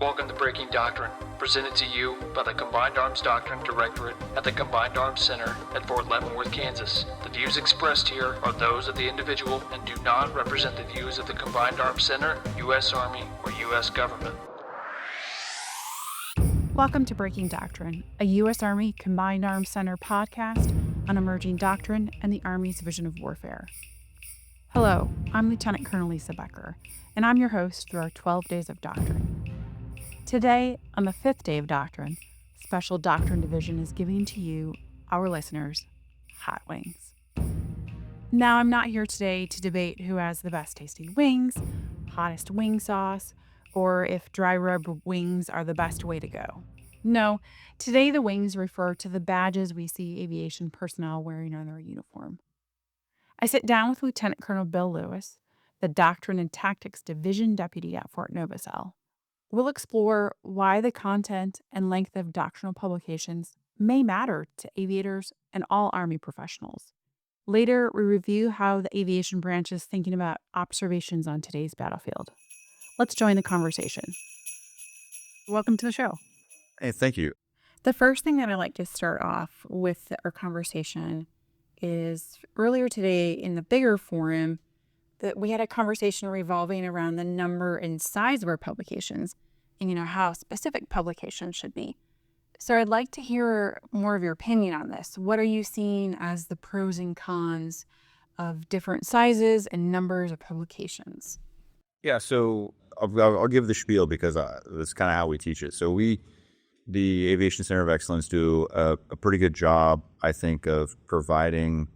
Welcome to Breaking Doctrine, presented to you by the Combined Arms Doctrine Directorate at the Combined Arms Center at Fort Leavenworth, Kansas. The views expressed here are those of the individual and do not represent the views of the Combined Arms Center, U.S. Army, or U.S. government. Welcome to Breaking Doctrine, a U.S. Army Combined Arms Center podcast on emerging doctrine and the Army's vision of warfare. Hello, I'm Lieutenant Colonel Lisa Becker, and I'm your host through our 12 Days of Doctrine. Today, on the 5th day of Doctrine, Special Doctrine Division is giving to you, our listeners, hot wings. Now, I'm not here today to debate who has the best tasting wings, hottest wing sauce, or if dry rub wings are the best way to go. No, today the wings refer to the badges we see aviation personnel wearing on their uniform. I sit down with Lieutenant Colonel Bill Lewis, the Doctrine and Tactics Division Deputy at Fort Novosel. We'll explore why the content and length of doctrinal publications may matter to aviators and all Army professionals. Later, we review how the aviation branch is thinking about observations on today's battlefield. Let's join the conversation. Welcome to the show. Hey, thank you. The first thing that I'd like to start off with our conversation is earlier today in the bigger forum that we had a conversation revolving around the number and size of our publications and, how specific publications should be. So I'd like to hear more of your opinion on this. What are you seeing as the pros and cons of different sizes and numbers of publications? Yeah, so I'll give the spiel because that's kind of how we teach it. So the Aviation Center of Excellence, do a pretty good job, I think, of providing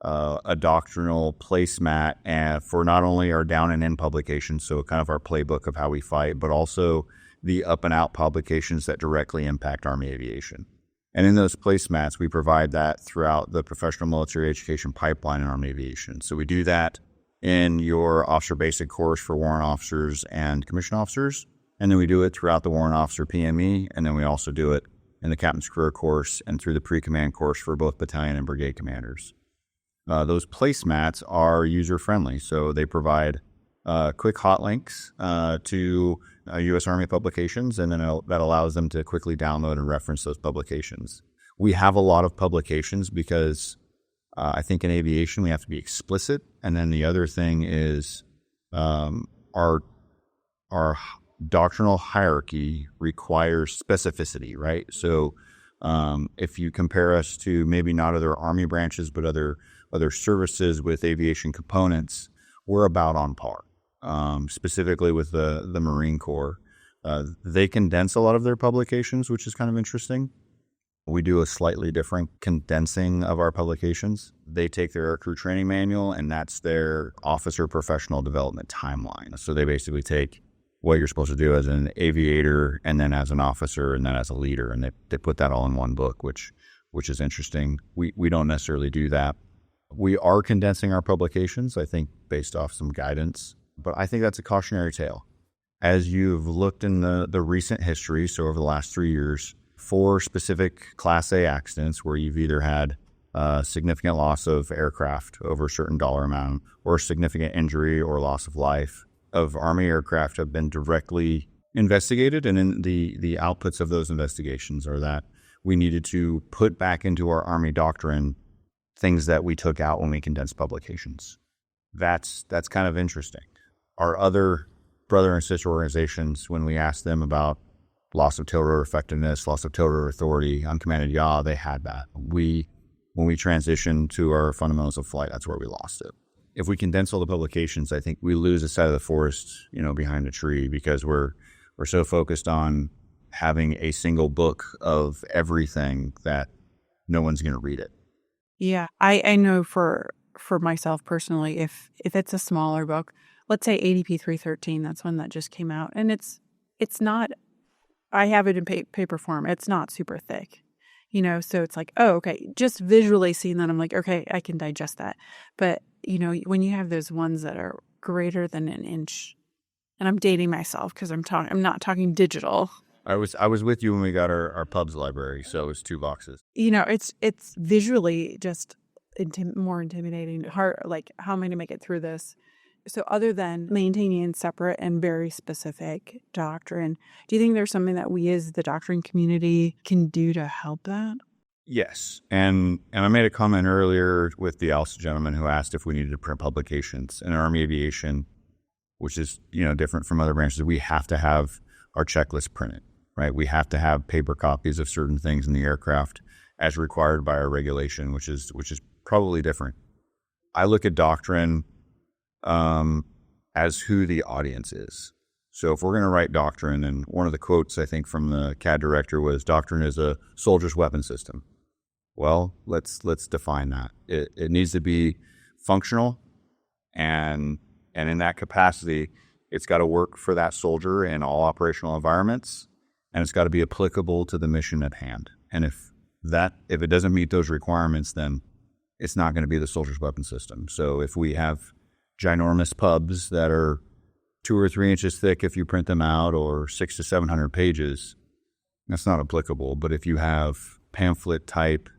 a doctrinal placemat and for not only our down and in publications, so kind of our playbook of how we fight, but also the up and out publications that directly impact Army aviation. And in those placemats, we provide that throughout the professional military education pipeline in Army aviation. So we do that in your officer basic course for warrant officers and commissioned officers. And then we do it throughout the warrant officer PME. And then we also do it in the captain's career course and through the pre-command course for both battalion and brigade commanders. Those placemats are user-friendly, so they provide quick hot links to U.S. Army publications, and then that allows them to quickly download and reference those publications. We have a lot of publications because I think in aviation we have to be explicit, and then the other thing is our doctrinal hierarchy requires specificity, right? So if you compare us to maybe not other Army branches, but other services with aviation components, we're about on par. Specifically with the Marine Corps, they condense a lot of their publications, which is kind of interesting. We do a slightly different condensing of our publications. They take their aircrew training manual, and that's their officer professional development timeline. So they basically take what you're supposed to do as an aviator, and then as an officer, and then as a leader, and they put that all in one book, which is interesting. We don't necessarily do that. We are condensing our publications, I think, based off some guidance, but I think that's a cautionary tale. As you've looked in the recent history, so over the last 3 years, 4 specific Class A accidents where you've either had significant loss of aircraft over a certain dollar amount or significant injury or loss of life of Army aircraft have been directly investigated, and in the outputs of those investigations are that we needed to put back into our Army doctrine things that we took out when we condensed publications. That's kind of interesting. Our other brother and sister organizations, when we asked them about loss of tailrotor effectiveness, loss of tailrotor authority, uncommanded yaw, they had that. When we transitioned to our fundamentals of flight, that's where we lost it. If we condense all the publications, I think we lose a side of the forest, behind the tree, because we're so focused on having a single book of everything that no one's going to read it. Yeah, I know for myself personally, if it's a smaller book, let's say ADP 313, that's one that just came out, and it's not, I have it in paper form, it's not super thick, so it's like, oh, okay, just visually seeing that, I'm like, okay, I can digest that. But, when you have those ones that are greater than an inch, and I'm dating myself because I'm not talking digital. I was with you when we got our pubs library, so it was 2 boxes. It's visually just more intimidating. Hard, like, how am I going to make it through this? So other than maintaining separate and very specific doctrine, do you think there's something that we as the doctrine community can do to help that? Yes. And I made a comment earlier with the ALSA gentleman who asked if we needed to print publications. In Army Aviation, which is, different from other branches, we have to have our checklist printed, right? We have to have paper copies of certain things in the aircraft as required by our regulation, which is probably different. I look at doctrine as who the audience is. So if we're going to write doctrine, and one of the quotes I think from the CAD director was, "Doctrine is a soldier's weapon system." Well, let's define that. It needs to be functional, and in that capacity, it's got to work for that soldier in all operational environments, and it's got to be applicable to the mission at hand. And if it doesn't meet those requirements, then it's not going to be the soldier's weapon system. So if we have ginormous pubs that are 2 or 3 inches thick if you print them out, or 600 to 700 pages, that's not applicable. But if you have pamphlet type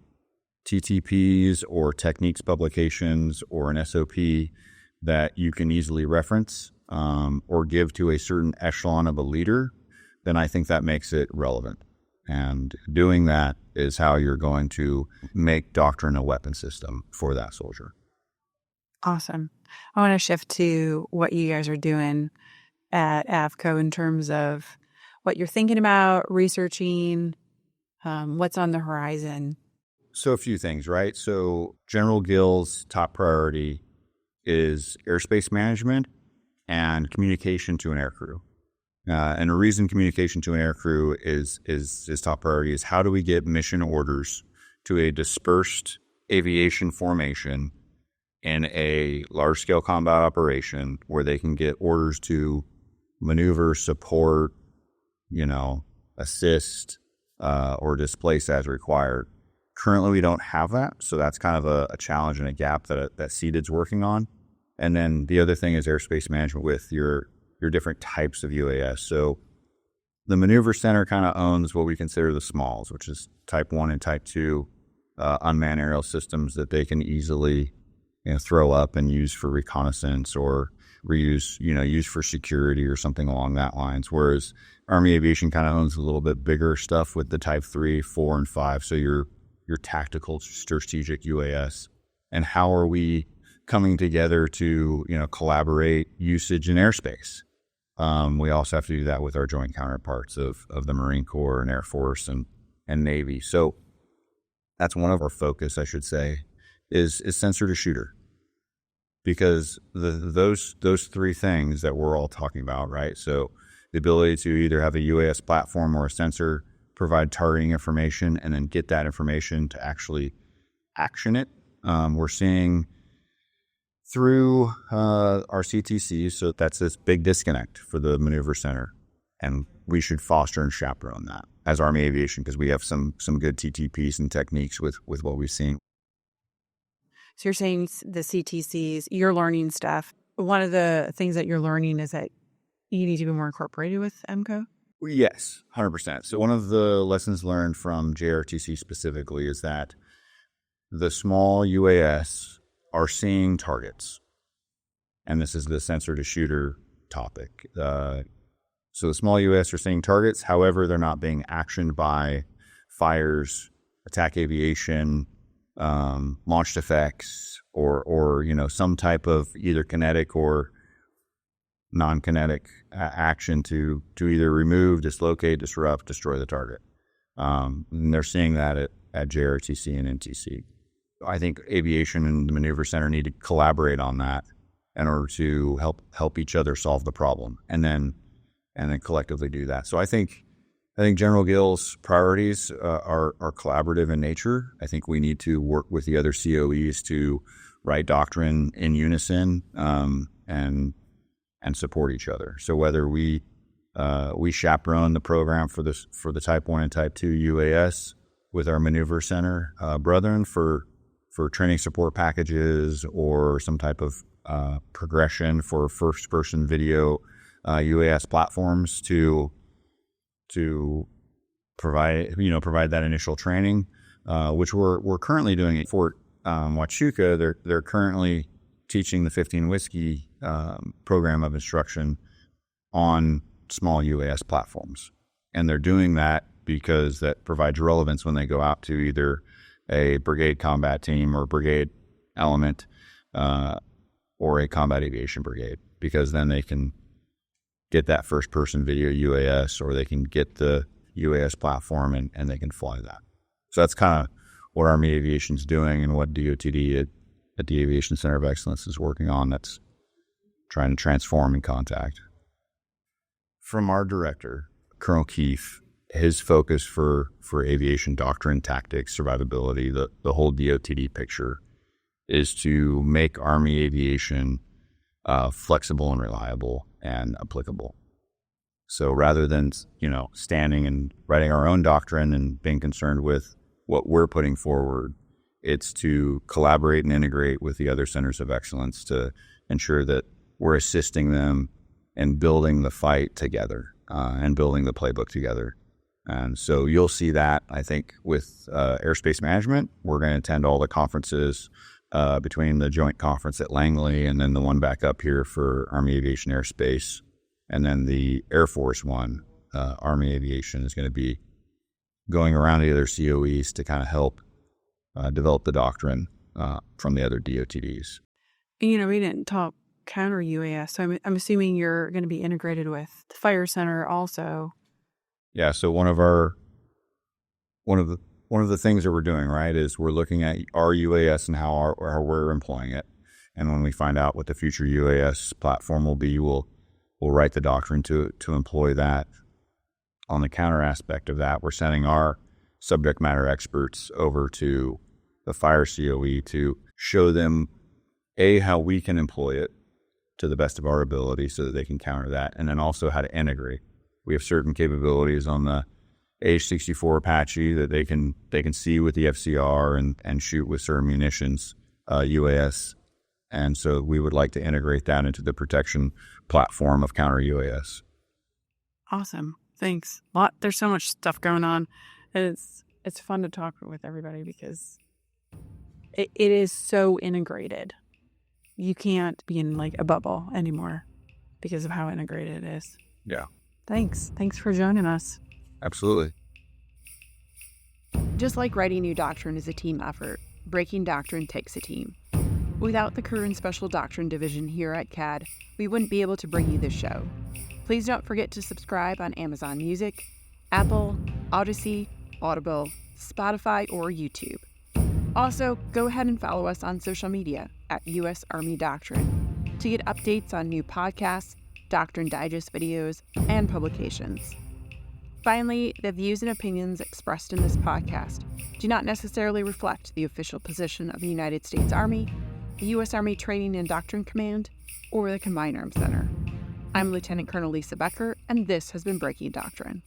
TTPs or techniques publications or an SOP that you can easily reference or give to a certain echelon of a leader, then I think that makes it relevant. And doing that is how you're going to make doctrine a weapon system for that soldier. Awesome. I want to shift to what you guys are doing at AVCO in terms of what you're thinking about, researching, what's on the horizon. So a few things, right? So General Gill's top priority is airspace management and communication to an aircrew. And the reason communication to an aircrew is his top priority is how do we get mission orders to a dispersed aviation formation in a large-scale combat operation where they can get orders to maneuver, support, assist, or displace as required. Currently, we don't have that, so that's kind of a challenge and a gap that CDID's working on. And then the other thing is airspace management with your different types of UAS. So the Maneuver Center kind of owns what we consider the smalls, which is Type 1 and Type 2 unmanned aerial systems that they can easily throw up and use for reconnaissance or use for security or something along that lines. Whereas Army Aviation kind of owns a little bit bigger stuff with the Type 3, 4, and 5. So your tactical strategic UAS. And how are we coming together to collaborate usage in airspace? We also have to do that with our joint counterparts of the Marine Corps and Air Force and Navy. So that's one of our focus, I should say, is sensor to shooter. Because those 3 things that we're all talking about, right? So the ability to either have a UAS platform or a sensor provide targeting information and then get that information to actually action it. We're seeing through our CTCs, so that's this big disconnect for the Maneuver Center. And we should foster and chaperone that as Army Aviation because we have some good TTPs and techniques with what we've seen. So you're saying the CTCs, you're learning stuff. One of the things that you're learning is that you need to be more incorporated with MCO? Yes, 100%. So one of the lessons learned from JRTC specifically is that the small UAS are seeing targets. And this is the sensor to shooter topic. So the small UAS are seeing targets. However, they're not being actioned by fires, attack aviation, launched effects, or some type of either kinetic or non-kinetic action to either remove, dislocate, disrupt, destroy the target. And they're seeing that at JRTC and NTC. I think aviation and the Maneuver Center need to collaborate on that in order to help each other solve the problem, and then collectively do that. So I think General Gill's priorities are collaborative in nature. I think we need to work with the other COEs to write doctrine in unison and support each other. So whether we chaperone the program for the Type 1 and Type 2 UAS with our Maneuver Center brethren for training support packages or some type of progression for first-person video UAS platforms to provide that initial training, which we're currently doing at Fort Huachuca. They're currently teaching the 15 Whiskey program of instruction on small UAS platforms. And they're doing that because that provides relevance when they go out to either a brigade combat team or brigade element or a combat aviation brigade, because then they can get that first person video UAS, or they can get the UAS platform and they can fly that. So that's kind of what Army Aviation's doing and what DOTD at the Aviation Center of Excellence is working on. That's trying to transform in contact. From our director, Colonel Keefe, his focus for aviation doctrine, tactics, survivability, the whole DOTD picture is to make Army aviation flexible and reliable and applicable. So rather than, standing and writing our own doctrine and being concerned with what we're putting forward, it's to collaborate and integrate with the other centers of excellence to ensure that we're assisting them in building the fight together and building the playbook together. And so you'll see that, I think, with airspace management. We're going to attend all the conferences between the joint conference at Langley and then the one back up here for Army Aviation Airspace. And then the Air Force one, Army Aviation, is going to be going around the other COEs to kind of help develop the doctrine from the other DOTDs. We didn't talk counter UAS, so I'm assuming you're going to be integrated with the Fire Center also. Yeah, so one of the things that we're doing, right, is we're looking at our UAS and how we're employing it. And when we find out what the future UAS platform will be, we'll write the doctrine to employ that. On the counter aspect of that, we're sending our subject matter experts over to the Fire COE to show them, how we can employ it to the best of our ability so that they can counter that, and then also how to integrate. We have certain capabilities on the AH-64 Apache that they can see with the FCR and shoot with certain munitions, UAS. And so we would like to integrate that into the protection platform of counter UAS. Awesome. Thanks. There's so much stuff going on. And it's fun to talk with everybody because it is so integrated. You can't be in like a bubble anymore because of how integrated it is. Yeah. Thanks for joining us. Absolutely. Just like writing new doctrine is a team effort, breaking doctrine takes a team. Without the crew and special doctrine division here at CAD, we wouldn't be able to bring you this show. Please don't forget to subscribe on Amazon Music, Apple, Odyssey, Audible, Spotify, or YouTube. Also, go ahead and follow us on social media at U.S. Army Doctrine to get updates on new podcasts, Doctrine Digest videos, and publications. Finally, the views and opinions expressed in this podcast do not necessarily reflect the official position of the United States Army, the U.S. Army Training and Doctrine Command, or the Combined Arms Center. I'm Lieutenant Colonel Lisa Becker, and this has been Breaking Doctrine.